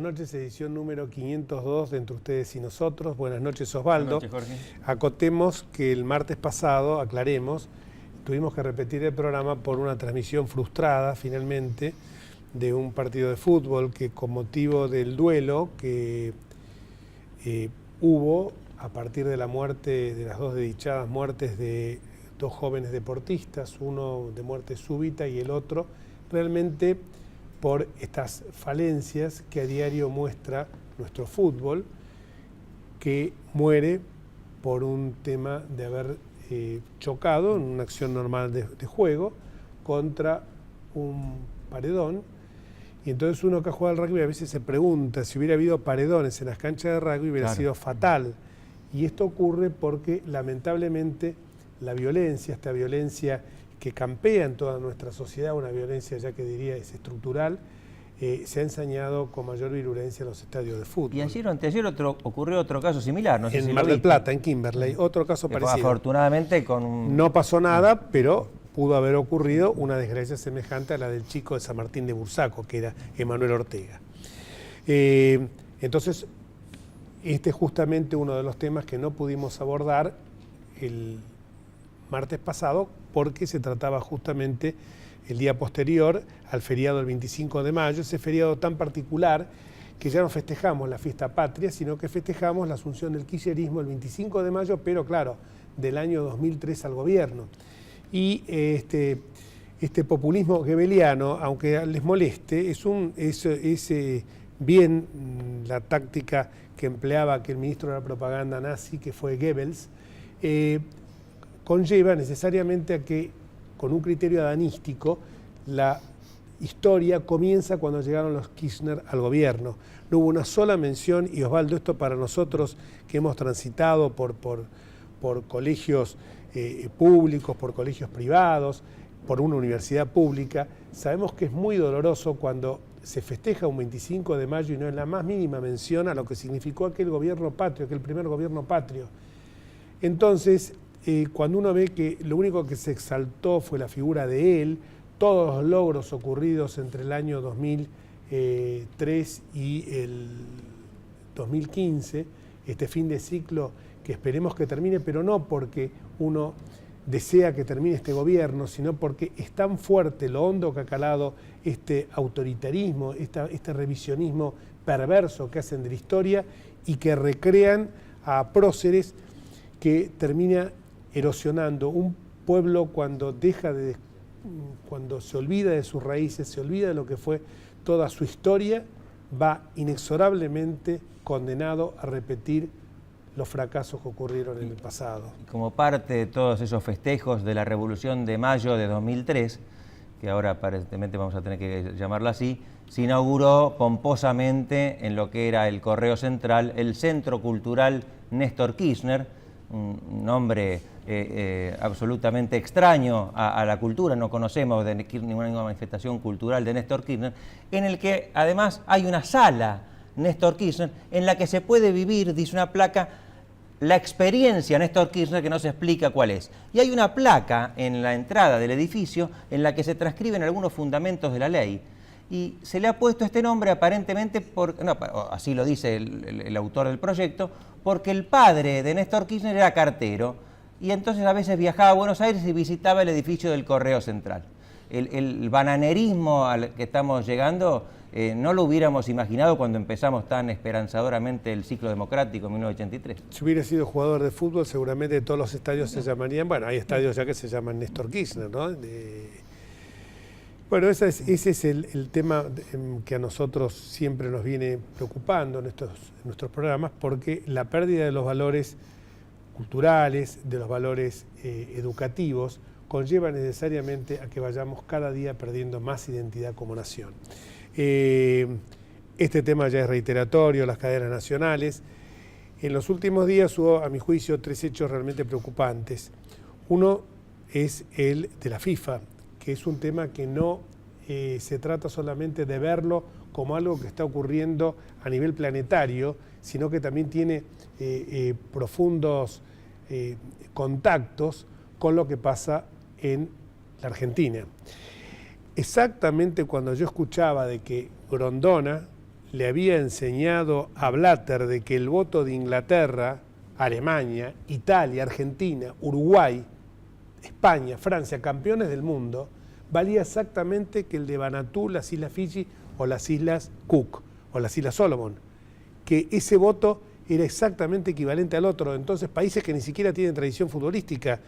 noches, edición número 502 de Entre Ustedes y Nosotros. Buenas noches, Osvaldo. Buenas noches, Jorge. Acotemos que el martes pasado, aclaremos, tuvimos que repetir el programa por una transmisión frustrada, finalmente, de un partido de fútbol que, con motivo del duelo que hubo a partir de la muerte, de las dos desdichadas muertes de dos jóvenes deportistas, uno de muerte súbita y el otro realmente por estas falencias que a diario muestra nuestro fútbol, que muere por un tema de haber chocado en una acción normal de juego contra un paredón. Y entonces uno que ha jugado al rugby a veces se pregunta si hubiera habido paredones en las canchas de rugby hubiera sido fatal. Y esto ocurre porque lamentablemente la violencia, esta violencia que campea en toda nuestra sociedad, una violencia ya que diría es estructural, se ha ensañado con mayor virulencia en los estadios de fútbol. Y ayer o anteayer ocurrió otro caso similar, no sé si en Mar del Plata, en Kimberley, otro caso parecido. Afortunadamente con un... No pasó nada, pero pudo haber ocurrido una desgracia semejante a la del chico de San Martín de Bursaco, que era Emanuel Ortega. Entonces, este es justamente uno de los temas que no pudimos abordar el martes pasado, porque se trataba justamente el día posterior al feriado del 25 de mayo, ese feriado tan particular que ya no festejamos la fiesta patria, sino que festejamos la asunción del kirchnerismo el 25 de mayo, pero claro, del año 2003 al gobierno. Y este populismo gebeliano, aunque les moleste, es bien la táctica que empleaba aquel ministro de la propaganda nazi, que fue Goebbels, conlleva necesariamente a que, con un criterio adanístico, la historia comienza cuando llegaron los Kirchner al gobierno. No hubo una sola mención, y Osvaldo, esto para nosotros que hemos transitado por colegios públicos, por colegios privados, por una universidad pública, sabemos que es muy doloroso cuando se festeja un 25 de mayo y no es la más mínima mención a lo que significó aquel gobierno patrio, aquel primer gobierno patrio. Entonces, cuando uno ve que lo único que se exaltó fue la figura de él, todos los logros ocurridos entre el año 2003 y el 2015, este fin de ciclo que esperemos que termine, pero no porque uno desea que termine este gobierno, sino porque es tan fuerte lo hondo que ha calado este autoritarismo, este revisionismo perverso que hacen de la historia y que recrean a próceres, que termina erosionando un pueblo cuando se olvida de sus raíces, se olvida de lo que fue toda su historia, va inexorablemente condenado a repetir los fracasos que ocurrieron en el pasado. Y como parte de todos esos festejos de la Revolución de Mayo de 2003, que ahora aparentemente vamos a tener que llamarla así, se inauguró pomposamente en lo que era el Correo Central el Centro Cultural Néstor Kirchner, un nombre absolutamente extraño a la cultura, no conocemos de ninguna manifestación cultural de Néstor Kirchner, en el que además hay una sala Néstor Kirchner en la que se puede vivir, dice una placa, la experiencia Néstor Kirchner, que no se explica cuál es. Y hay una placa en la entrada del edificio en la que se transcriben algunos fundamentos de la ley. Y se le ha puesto este nombre aparentemente, así lo dice el autor del proyecto, porque el padre de Néstor Kirchner era cartero y entonces a veces viajaba a Buenos Aires y visitaba el edificio del Correo Central. El bananerismo al que estamos llegando no lo hubiéramos imaginado cuando empezamos tan esperanzadoramente el ciclo democrático en 1983. Si hubiera sido jugador de fútbol, seguramente todos los estadios se llamarían, bueno, hay estadios ya que se llaman Néstor Kirchner, ¿no? Bueno, ese es el tema que a nosotros siempre nos viene preocupando en nuestros programas, porque la pérdida de los valores culturales, de los valores educativos, conlleva necesariamente a que vayamos cada día perdiendo más identidad como nación. Este tema ya es reiteratorio, las cadenas nacionales. En los últimos días hubo, a mi juicio, 3 hechos realmente preocupantes. Uno es el de la FIFA, que es un tema que no se trata solamente de verlo como algo que está ocurriendo a nivel planetario, sino que también tiene profundos contactos con lo que pasa en la Argentina. Exactamente cuando yo escuchaba de que Grondona le había enseñado a Blatter de que el voto de Inglaterra, Alemania, Italia, Argentina, Uruguay, España, Francia, campeones del mundo, valía exactamente que el de Vanuatu, las Islas Fiji o las Islas Cook o las Islas Solomon, que ese voto era exactamente equivalente al otro. Entonces, países que ni siquiera tienen tradición futbolística,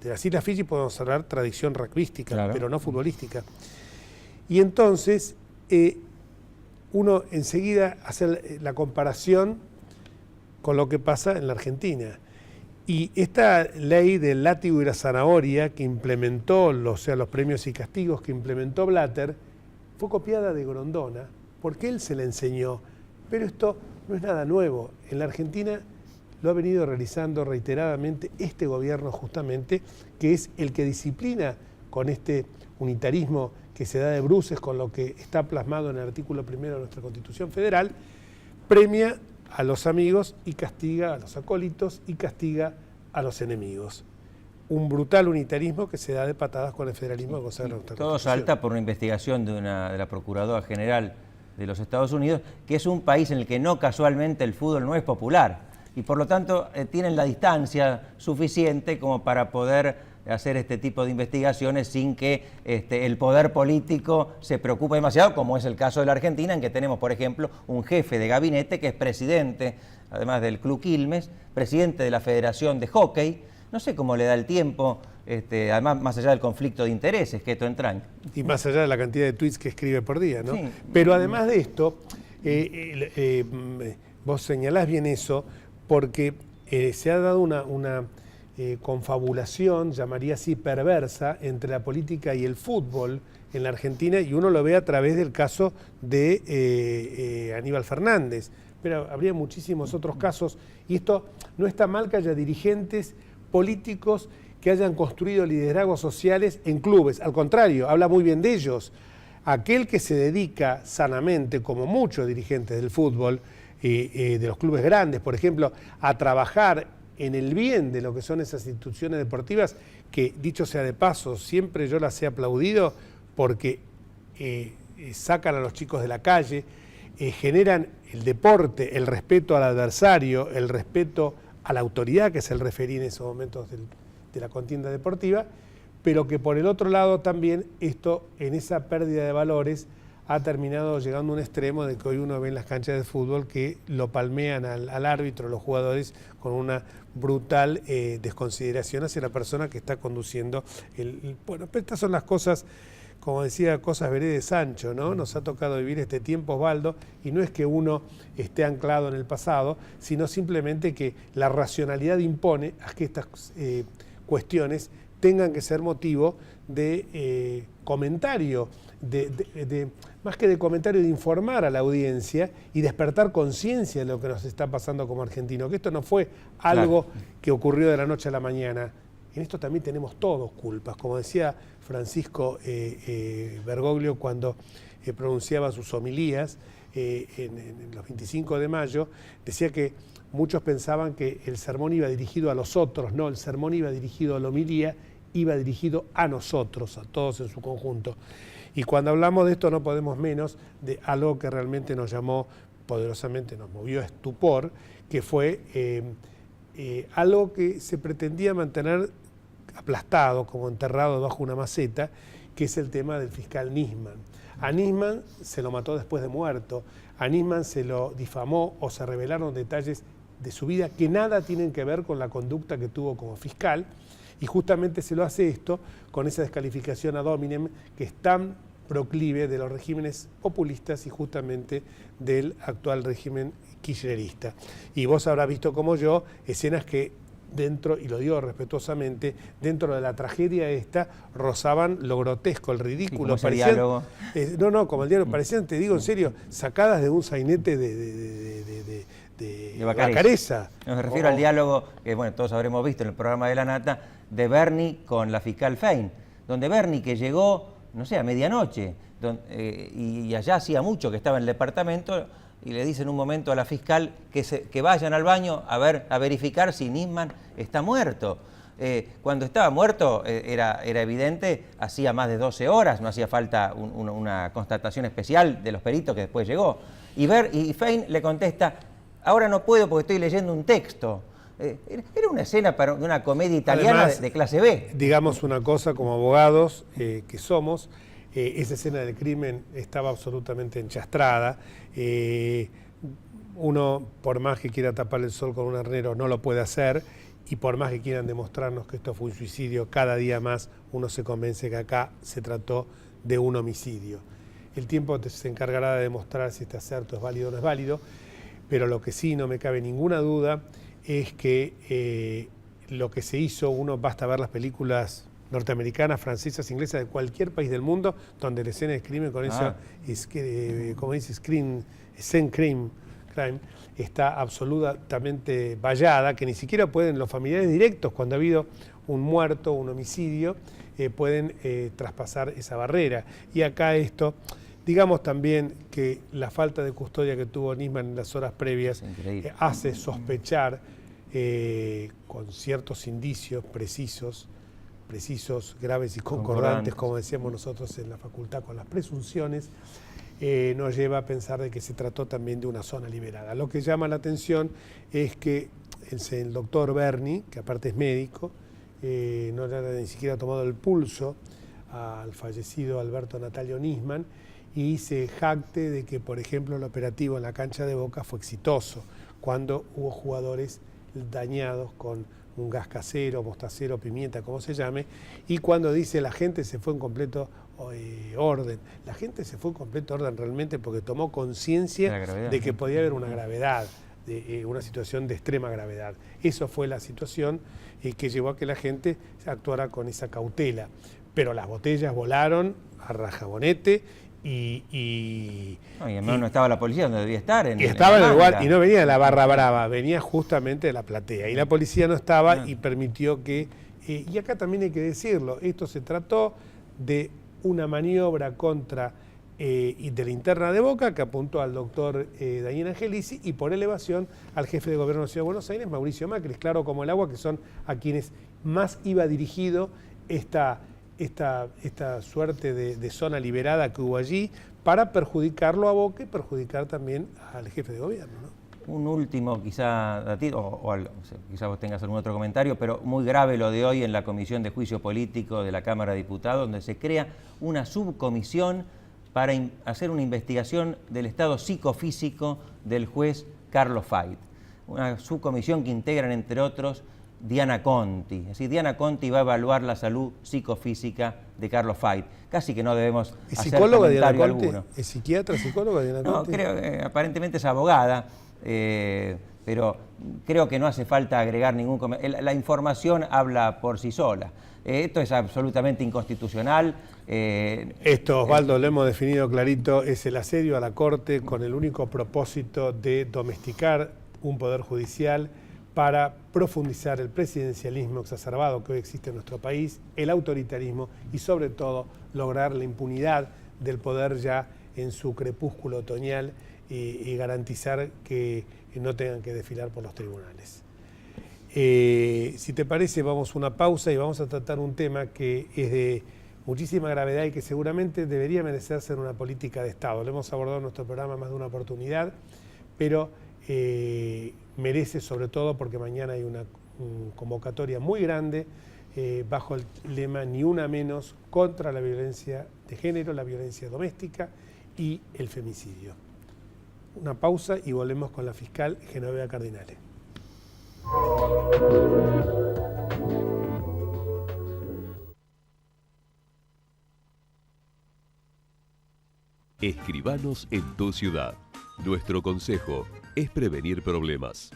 de las Islas Fiji podemos hablar tradición rugbyística, claro, pero no futbolística. Y entonces, uno enseguida hace la comparación con lo que pasa en la Argentina. Y esta ley del látigo y la zanahoria que implementó, los premios y castigos que implementó Blatter, fue copiada de Grondona, porque él se la enseñó. Pero esto no es nada nuevo. En la Argentina lo ha venido realizando reiteradamente este gobierno justamente, que es el que disciplina con este unitarismo que se da de bruces con lo que está plasmado en el artículo 1 de nuestra Constitución Federal, premia a los amigos y castiga a los acólitos y castiga a los enemigos. Un brutal unitarismo que se da de patadas con el federalismo que consagra nuestra Todo Constitución. salta por una investigación de la Procuradora General de los Estados Unidos, que es un país en el que no casualmente el fútbol no es popular y por lo tanto tienen la distancia suficiente como para poder hacer este tipo de investigaciones sin que el poder político se preocupe demasiado, como es el caso de la Argentina, en que tenemos, por ejemplo, un jefe de gabinete que es presidente, además del Club Quilmes, presidente de la Federación de Hockey. No sé cómo le da el tiempo, además más allá del conflicto de intereses que esto entraña. Y más allá de la cantidad de tweets que escribe por día, ¿no? Sí. Pero además de esto, vos señalás bien eso, porque se ha dado una confabulación, llamaría así, perversa, entre la política y el fútbol en la Argentina, y uno lo ve a través del caso de Aníbal Fernández. Pero habría muchísimos otros casos, y esto no está mal que haya dirigentes políticos que hayan construido liderazgos sociales en clubes. Al contrario, habla muy bien de ellos. Aquel que se dedica sanamente, como muchos dirigentes del fútbol, de los clubes grandes, por ejemplo, a trabajar en el bien de lo que son esas instituciones deportivas, que dicho sea de paso, siempre yo las he aplaudido porque sacan a los chicos de la calle, generan el deporte, el respeto al adversario, el respeto a la autoridad, que es el referí en esos momentos de la contienda deportiva, pero que por el otro lado también esto, en esa pérdida de valores, ha terminado llegando a un extremo de que hoy uno ve en las canchas de fútbol que lo palmean al árbitro, los jugadores, con una brutal desconsideración hacia la persona que está conduciendo bueno, pero estas son las cosas, como decía, cosas veré de Sancho, ¿no? Nos ha tocado vivir este tiempo, Osvaldo, y no es que uno esté anclado en el pasado, sino simplemente que la racionalidad impone a que estas cuestiones tengan que ser motivo de comentario, más que de comentario, de informar a la audiencia y despertar conciencia de lo que nos está pasando como argentinos, que esto no fue algo que ocurrió de la noche a la mañana. En esto también tenemos todos culpas, como decía Francisco Bergoglio cuando pronunciaba sus homilías en los 25 de mayo, decía que muchos pensaban que el sermón iba dirigido a los otros, no, el sermón iba dirigido a la homilía, iba dirigido a nosotros, a todos en su conjunto. Y cuando hablamos de esto no podemos menos de algo que realmente nos llamó poderosamente, nos movió a estupor, que fue algo que se pretendía mantener aplastado, como enterrado bajo una maceta, que es el tema del fiscal Nisman. A Nisman se lo mató después de muerto, a Nisman se lo difamó o se revelaron detalles de su vida que nada tienen que ver con la conducta que tuvo como fiscal, y justamente se lo hace esto con esa descalificación ad hominem que es tan proclive de los regímenes populistas y justamente del actual régimen kirchnerista. Y vos habrás visto como yo escenas que dentro, y lo digo respetuosamente, dentro de la tragedia esta rozaban lo grotesco, el ridículo. Parecían, como el diálogo, parecían, te digo en serio, sacadas de un sainete de Bacareza. Me refiero al diálogo que bueno, todos habremos visto en el programa de La Nata, de Bernie con la fiscal Fein, donde Bernie, que llegó, no sé, a medianoche, y allá hacía mucho que estaba en el departamento, y le dice en un momento a la fiscal que vayan al baño a verificar si Nisman está muerto. Cuando estaba muerto era evidente, hacía más de 12 horas, no hacía falta una constatación especial de los peritos que después llegó. Y Fein le contesta, ahora no puedo porque estoy leyendo un texto. Era una escena para una comedia italiana. Además, de clase B. Digamos una cosa, como abogados que somos, esa escena del crimen estaba absolutamente enchastrada. Uno, por más que quiera tapar el sol con un arnero, no lo puede hacer, y por más que quieran demostrarnos que esto fue un suicidio, cada día más uno se convence que acá se trató de un homicidio. El tiempo se encargará de demostrar si este acerto es válido o no es válido, pero lo que sí no me cabe ninguna duda es que lo que se hizo, uno basta ver las películas norteamericanas, francesas, inglesas, de cualquier país del mundo, donde la escena de crimen con eso, como dice, scene crime, está absolutamente vallada, que ni siquiera pueden los familiares directos, cuando ha habido un muerto, un homicidio, pueden traspasar esa barrera. Y acá esto, digamos también que la falta de custodia que tuvo Nisman en las horas previas hace sospechar con ciertos indicios precisos, graves y concordantes, como decíamos nosotros en la facultad, con las presunciones, nos lleva a pensar de que se trató también de una zona liberada. Lo que llama la atención es que el doctor Berni, que aparte es médico, no le ha ni siquiera tomado el pulso al fallecido Alberto Natalio Nisman y se jacte de que, por ejemplo, el operativo en la cancha de Boca fue exitoso, cuando hubo jugadores dañados con un gas casero, mostacero, pimienta, como se llame, y cuando dice la gente se fue en completo orden. La gente se fue en completo orden realmente porque tomó conciencia de que podía haber una gravedad, una situación de extrema gravedad. Eso fue la situación que llevó a que la gente actuara con esa cautela. Pero las botellas volaron a rajabonete y además no estaba la policía donde debía estar. Estaba en el lugar y no venía de la barra brava, venía justamente de la platea. Y la policía no estaba y permitió que... y acá también hay que decirlo, esto se trató de una maniobra contra y de la interna de Boca que apuntó al doctor Daniel Angelici y por elevación al jefe de gobierno de la Ciudad de Buenos Aires, Mauricio Macri, claro como el agua, que son a quienes más iba dirigido esta suerte de zona liberada que hubo allí para perjudicarlo a Boca y perjudicar también al jefe de gobierno, ¿no? Un último, quizá quizá vos tengas algún otro comentario, pero muy grave lo de hoy en la Comisión de Juicio Político de la Cámara de Diputados, donde se crea una subcomisión para hacer una investigación del estado psicofísico del juez Carlos Fait. Una subcomisión que integran, entre otros, Diana Conti. Es decir, Diana Conti va a evaluar la salud psicofísica de Carlos Fait. Casi que no debemos hacer comentario alguno. ¿Es psiquiatra, psicóloga Diana Conti? No, creo que aparentemente es abogada, pero creo que no hace falta agregar ningún comentario. La información habla por sí sola. Esto es absolutamente inconstitucional. Esto, Osvaldo, lo hemos definido clarito, es el asedio a la Corte con el único propósito de domesticar un poder judicial para profundizar el presidencialismo exacerbado que hoy existe en nuestro país, el autoritarismo y sobre todo lograr la impunidad del poder ya en su crepúsculo otoñal y garantizar que no tengan que desfilar por los tribunales. Si te parece, vamos a una pausa y vamos a tratar un tema que es de muchísima gravedad y que seguramente debería merecer ser una política de Estado. Lo hemos abordado en nuestro programa más de una oportunidad, pero merece sobre todo porque mañana hay una convocatoria muy grande bajo el lema Ni una menos contra la violencia de género, la violencia doméstica y el femicidio. Una pausa y volvemos con la fiscal Genoveva Cardinale. Escribanos en tu ciudad. Nuestro consejo es prevenir problemas.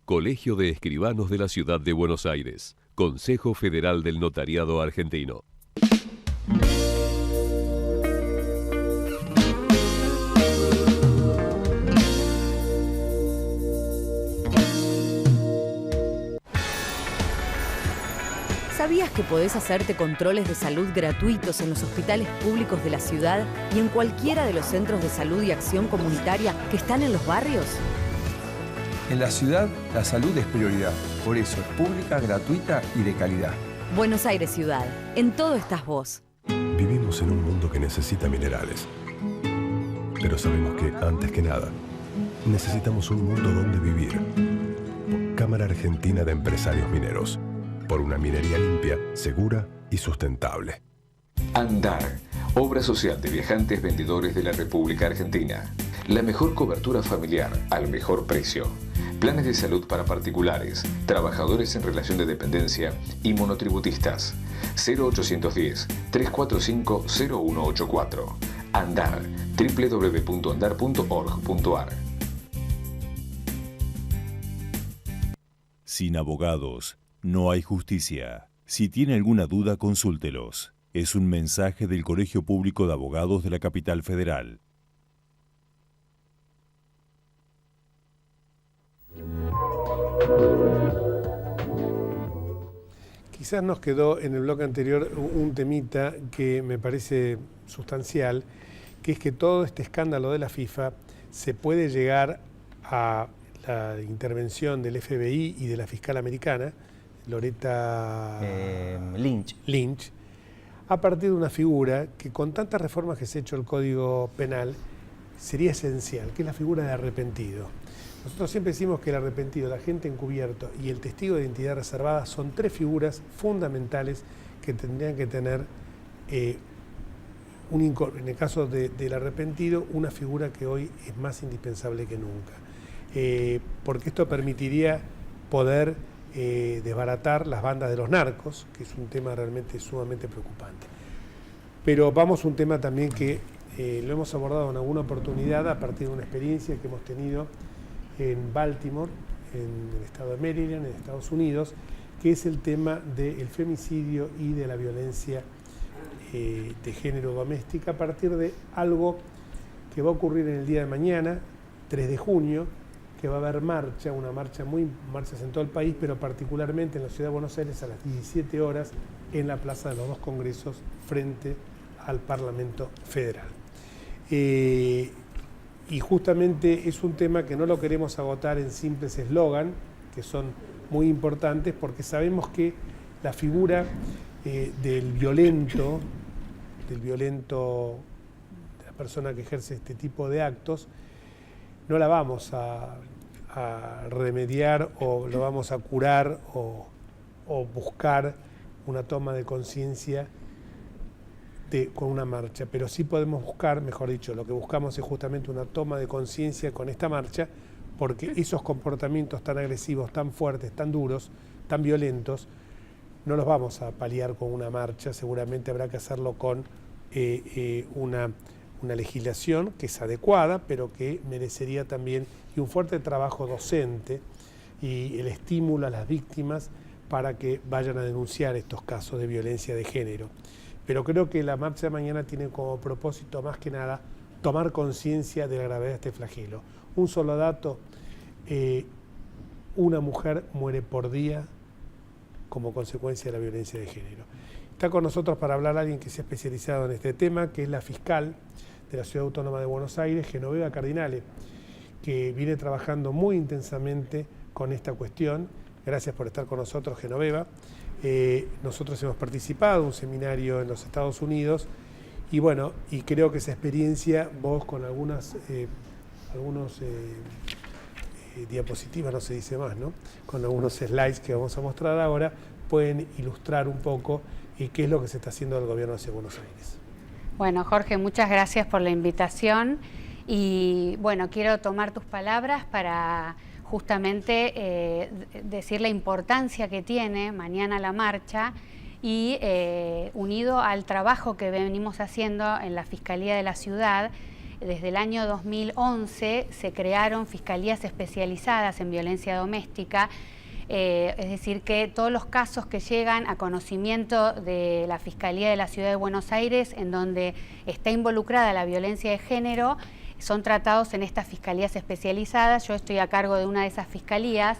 Colegio de Escribanos de la Ciudad de Buenos Aires. Consejo Federal del Notariado Argentino. ¿Sabías que podés hacerte controles de salud gratuitos en los hospitales públicos de la ciudad y en cualquiera de los centros de salud y acción comunitaria que están en los barrios? En la ciudad, la salud es prioridad. Por eso es pública, gratuita y de calidad. Buenos Aires Ciudad. En todo estás vos. Vivimos en un mundo que necesita minerales. Pero sabemos que, antes que nada, necesitamos un mundo donde vivir. Cámara Argentina de Empresarios Mineros. Por una minería limpia, segura y sustentable. Andar, obra social de viajantes vendedores de la República Argentina. La mejor cobertura familiar al mejor precio. Planes de salud para particulares, trabajadores en relación de dependencia y monotributistas. 0810-345-0184. Andar, www.andar.org.ar. Sin abogados, no hay justicia. Si tiene alguna duda, consúltelos. Es un mensaje del Colegio Público de Abogados de la Capital Federal. Quizás nos quedó en el bloque anterior un temita que me parece sustancial, que es que todo este escándalo de la FIFA se puede llegar a la intervención del FBI y de la fiscal americana, Loretta Lynch, a partir de una figura que con tantas reformas que se ha hecho el Código Penal sería esencial, que es la figura de arrepentido. Nosotros siempre decimos que el arrepentido, el agente encubierto y el testigo de identidad reservada son tres figuras fundamentales que tendrían que tener, en el caso del arrepentido, una figura que hoy es más indispensable que nunca. Porque esto permitiría poder desbaratar las bandas de los narcos, que es un tema realmente sumamente preocupante. Pero vamos a un tema también que lo hemos abordado en alguna oportunidad a partir de una experiencia que hemos tenido en Baltimore, en el estado de Maryland, en Estados Unidos, que es el tema del femicidio y de la violencia de género doméstica, a partir de algo que va a ocurrir en el día de mañana, 3 de junio, que va a haber marchas en todo el país, pero particularmente en la ciudad de Buenos Aires a las 17 horas en la Plaza de los Dos Congresos frente al Parlamento Federal. Y justamente es un tema que no lo queremos agotar en simples eslogan, que son muy importantes, porque sabemos que la figura del violento, de la persona que ejerce este tipo de actos, no la vamos a remediar o lo vamos a curar o buscar una toma de conciencia con una marcha, pero sí podemos buscar, mejor dicho, lo que buscamos es justamente una toma de conciencia con esta marcha, porque esos comportamientos tan agresivos, tan fuertes, tan duros, tan violentos, no los vamos a paliar con una marcha, seguramente habrá que hacerlo con una legislación que es adecuada, pero que merecería también y un fuerte trabajo docente y el estímulo a las víctimas para que vayan a denunciar estos casos de violencia de género. Pero creo que la marcha de mañana tiene como propósito, más que nada, tomar conciencia de la gravedad de este flagelo. Un solo dato, una mujer muere por día como consecuencia de la violencia de género. Está con nosotros para hablar alguien que se ha especializado en este tema, que es la fiscal de la Ciudad Autónoma de Buenos Aires, Genoveva Cardinale, que viene trabajando muy intensamente con esta cuestión. Gracias por estar con nosotros, Genoveva. Nosotros hemos participado en un seminario en los Estados Unidos y bueno, y creo que esa experiencia, vos con algunos diapositivas, no se dice más, ¿no? Con algunos slides que vamos a mostrar ahora, pueden ilustrar un poco qué es lo que se está haciendo del gobierno de Buenos Aires. Bueno, Jorge, muchas gracias por la invitación y bueno, quiero tomar tus palabras para justamente decir la importancia que tiene mañana la marcha y unido al trabajo que venimos haciendo en la Fiscalía de la Ciudad. Desde el año 2011 se crearon fiscalías especializadas en violencia doméstica, es decir, que todos los casos que llegan a conocimiento de la Fiscalía de la Ciudad de Buenos Aires, en donde está involucrada la violencia de género, son tratados en estas fiscalías especializadas. Yo estoy a cargo de una de esas fiscalías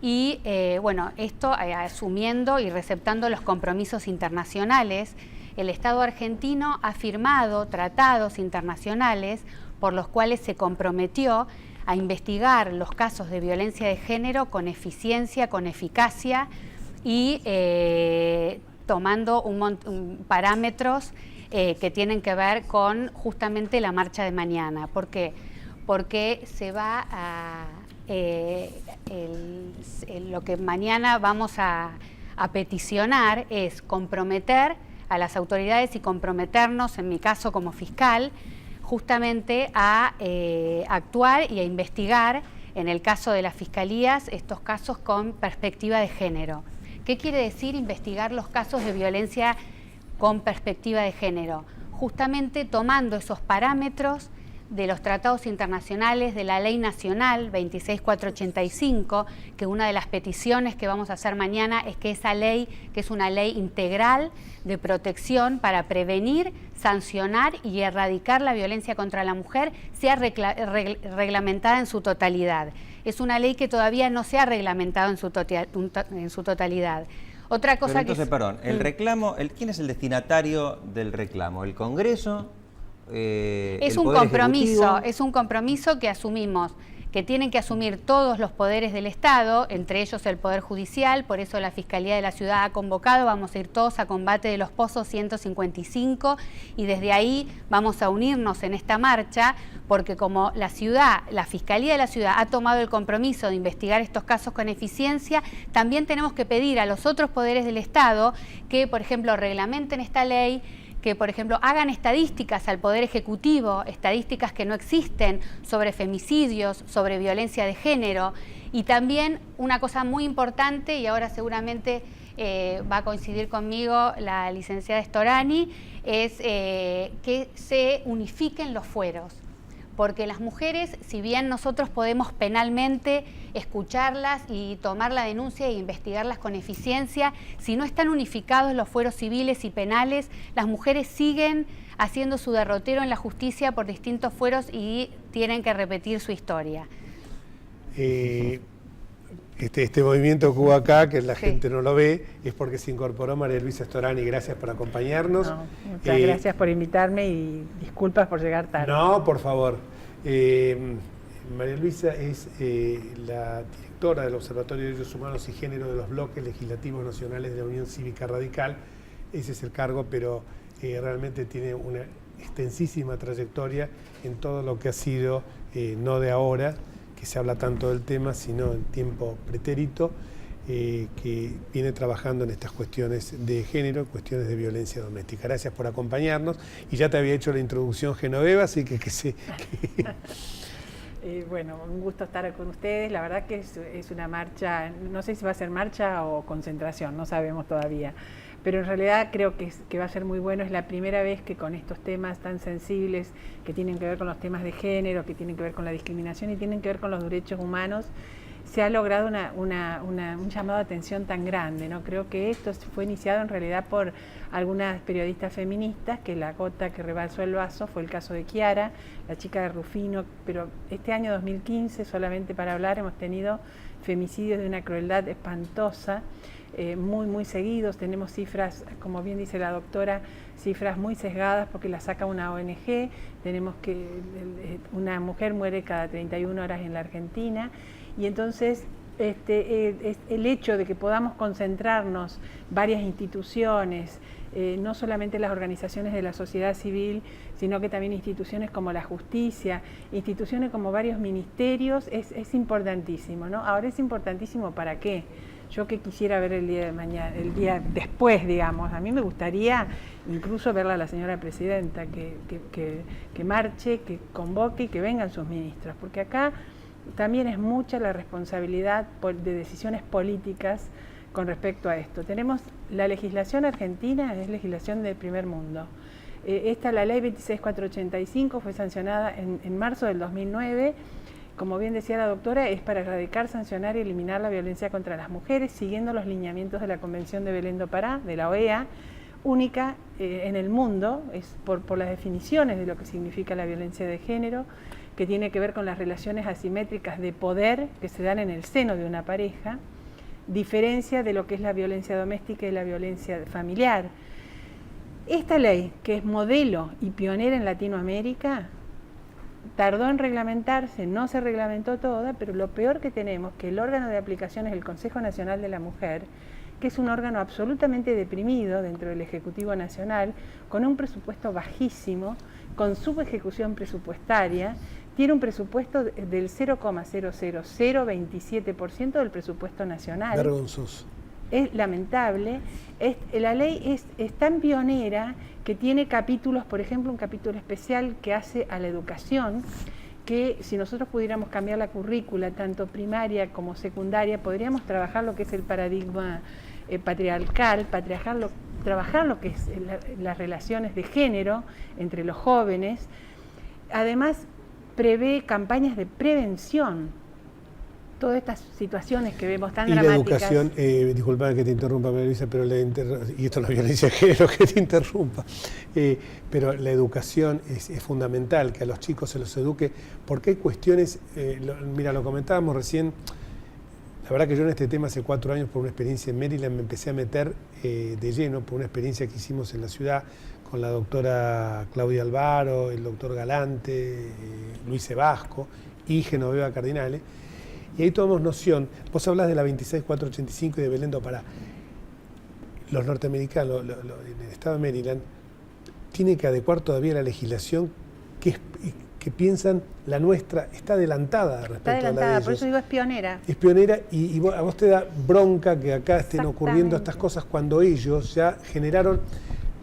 y, bueno, esto asumiendo y receptando los compromisos internacionales. El Estado argentino ha firmado tratados internacionales por los cuales se comprometió a investigar los casos de violencia de género con eficiencia, con eficacia y tomando parámetros que tienen que ver con justamente la marcha de mañana. ¿Por qué? Porque se va a... lo que mañana vamos a peticionar es comprometer a las autoridades y comprometernos, en mi caso como fiscal, justamente a actuar y a investigar, en el caso de las fiscalías, estos casos con perspectiva de género. ¿Qué quiere decir investigar los casos de violencia con perspectiva de género? Justamente tomando esos parámetros de los tratados internacionales, de la Ley Nacional 26485, que una de las peticiones que vamos a hacer mañana es que esa ley, que es una ley integral de protección para prevenir, sancionar y erradicar la violencia contra la mujer, sea reglamentada en su totalidad. Es una ley que todavía no se ha reglamentado en su totalidad. Otra cosa. Pero entonces, perdón, el reclamo, ¿quién es el destinatario del reclamo? ¿El Congreso? Es un compromiso que asumimos, que tienen que asumir todos los poderes del Estado, entre ellos el Poder Judicial. Por eso la Fiscalía de la Ciudad ha convocado, vamos a ir todos a Combate de los Pozos 155 y desde ahí vamos a unirnos en esta marcha, porque como la Fiscalía de la Ciudad ha tomado el compromiso de investigar estos casos con eficiencia, también tenemos que pedir a los otros poderes del Estado que, por ejemplo, reglamenten esta ley, que, por ejemplo, hagan estadísticas al Poder Ejecutivo, estadísticas que no existen sobre femicidios, sobre violencia de género. Y también una cosa muy importante, y ahora seguramente va a coincidir conmigo la licenciada Storani, es que se unifiquen los fueros. Porque las mujeres, si bien nosotros podemos penalmente escucharlas y tomar la denuncia e investigarlas con eficiencia, si no están unificados los fueros civiles y penales, las mujeres siguen haciendo su derrotero en la justicia por distintos fueros y tienen que repetir su historia. Este movimiento que hubo acá, que la gente no lo ve, es porque se incorporó María Luisa Storani. Gracias por acompañarnos. No, muchas gracias por invitarme y disculpas por llegar tarde. No, por favor. María Luisa es la directora del Observatorio de Derechos Humanos y Género de los Bloques Legislativos Nacionales de la Unión Cívica Radical. Ese es el cargo, pero realmente tiene una extensísima trayectoria en todo lo que ha sido, no de ahora, que se habla tanto del tema, sino en tiempo pretérito, que viene trabajando en estas cuestiones de género, cuestiones de violencia doméstica. Gracias por acompañarnos, y ya te había hecho la introducción Genoveva, así que bueno, un gusto estar con ustedes. La verdad que es una marcha, no sé si va a ser marcha o concentración, no sabemos todavía, pero en realidad creo que va a ser muy bueno. Es la primera vez que con estos temas tan sensibles, que tienen que ver con los temas de género, que tienen que ver con la discriminación y tienen que ver con los derechos humanos, se ha logrado un llamado de atención tan grande, ¿no? Creo que esto fue iniciado en realidad por algunas periodistas feministas, que la gota que rebalsó el vaso fue el caso de Chiara, la chica de Rufino, pero este año 2015, solamente para hablar, hemos tenido femicidios de una crueldad espantosa, muy seguidos. Tenemos cifras, como bien dice la doctora, cifras muy sesgadas porque las saca una ONG. Tenemos que una mujer muere cada 31 horas en la Argentina, y entonces el hecho de que podamos concentrarnos varias instituciones, no solamente las organizaciones de la sociedad civil, sino que también instituciones como la justicia, instituciones como varios ministerios, es importantísimo, ¿no? Ahora es importantísimo, ¿para qué? Yo que quisiera ver el día de mañana, el día después, digamos, a mí me gustaría incluso verla a la señora presidenta, que marche, que convoque y que vengan sus ministros, porque acá también es mucha la responsabilidad de decisiones políticas con respecto a esto. Tenemos la legislación argentina, es legislación del primer mundo. La ley 26485 fue sancionada en marzo del 2009. Como bien decía la doctora, es para erradicar, sancionar y eliminar la violencia contra las mujeres, siguiendo los lineamientos de la Convención de Belén do Pará, de la OEA, única en el mundo, es por las definiciones de lo que significa la violencia de género, que tiene que ver con las relaciones asimétricas de poder que se dan en el seno de una pareja, diferencia de lo que es la violencia doméstica y la violencia familiar. Esta ley, que es modelo y pionera en Latinoamérica, tardó en reglamentarse, no se reglamentó toda, pero lo peor que tenemos, que el órgano de aplicación es el Consejo Nacional de la Mujer, que es un órgano absolutamente deprimido dentro del Ejecutivo Nacional, con un presupuesto bajísimo, con subejecución presupuestaria, tiene un presupuesto del 0,00027% del presupuesto nacional. Vergonzoso. Es lamentable. La ley es tan pionera que tiene capítulos, por ejemplo, un capítulo especial que hace a la educación, que si nosotros pudiéramos cambiar la currícula, tanto primaria como secundaria, podríamos trabajar lo que es el paradigma patriarcal, trabajar lo que es las relaciones de género entre los jóvenes. Además, prevé campañas de prevención. Todas estas situaciones que vemos tan dramáticas. Y la educación, disculpame que te interrumpa, María Luisa, pero y esto no es violencia de género que te interrumpa, pero la educación es fundamental, que a los chicos se los eduque, porque hay cuestiones, mira, lo comentábamos recién, la verdad que yo en este tema hace 4 años por una experiencia en Maryland me empecé a meter de lleno por una experiencia que hicimos en la ciudad con la doctora Claudia Alvaro, el doctor Galante, Luis Sebasco y Genoveva Cardinale. Y ahí tomamos noción, vos hablas de la 26485 y de Belén do Pará. Los norteamericanos, en el estado de Maryland, tienen que adecuar todavía la legislación que piensan la nuestra está adelantada respecto a la de ellos. Por eso digo es pionera. Es pionera y a vos te da bronca que acá estén ocurriendo estas cosas cuando ellos ya generaron,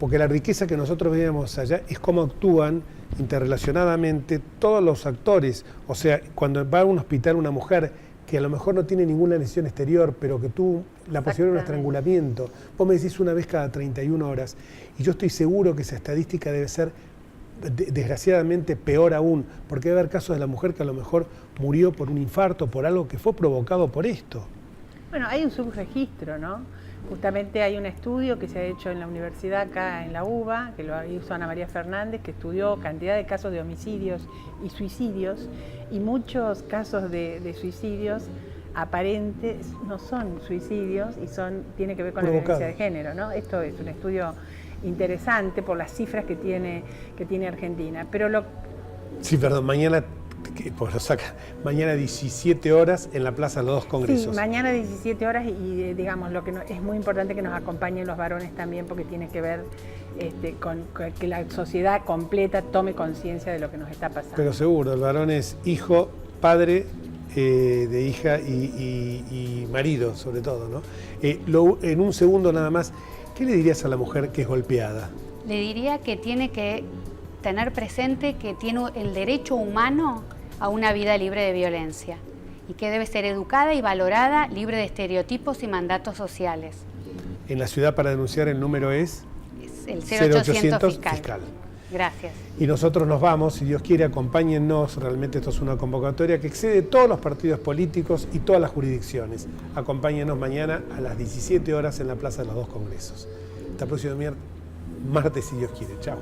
porque la riqueza que nosotros veíamos allá es cómo actúan interrelacionadamente todos los actores. O sea, cuando va a un hospital una mujer que a lo mejor no tiene ninguna lesión exterior, pero que tuvo la posibilidad de un estrangulamiento, vos me decís una vez cada 31 horas, y yo estoy seguro que esa estadística debe ser desgraciadamente peor aún, porque debe haber casos de la mujer que a lo mejor murió por un infarto, por algo que fue provocado por esto. Bueno, hay un subregistro, ¿no? Justamente hay un estudio que se ha hecho en la universidad acá en la UBA, que lo hizo Ana María Fernández, que estudió cantidad de casos de homicidios y suicidios, y muchos casos de suicidios aparentes no son suicidios y tiene que ver con la violencia de género, ¿no? Esto es un estudio interesante por las cifras que tiene Argentina. Pero Sí, perdón, mañana 17 horas en la Plaza de los Dos Congresos. Sí, mañana 17 horas y digamos, lo que es muy importante que nos acompañen los varones también, porque tiene que ver con que la sociedad completa tome conciencia de lo que nos está pasando. Pero seguro, el varón es hijo, padre de hija y marido, sobre todo, ¿no? En un segundo nada más, ¿qué le dirías a la mujer que es golpeada? Le diría que tiene que tener presente que tiene el derecho humano a una vida libre de violencia y que debe ser educada y valorada, libre de estereotipos y mandatos sociales. En la ciudad para denunciar el número es el 0800 fiscal. Gracias. Y nosotros nos vamos, si Dios quiere, acompáñennos, realmente esto es una convocatoria que excede todos los partidos políticos y todas las jurisdicciones. Acompáñenos mañana a las 17 horas en la Plaza de los Dos Congresos. Hasta el próximo martes, si Dios quiere. Chao.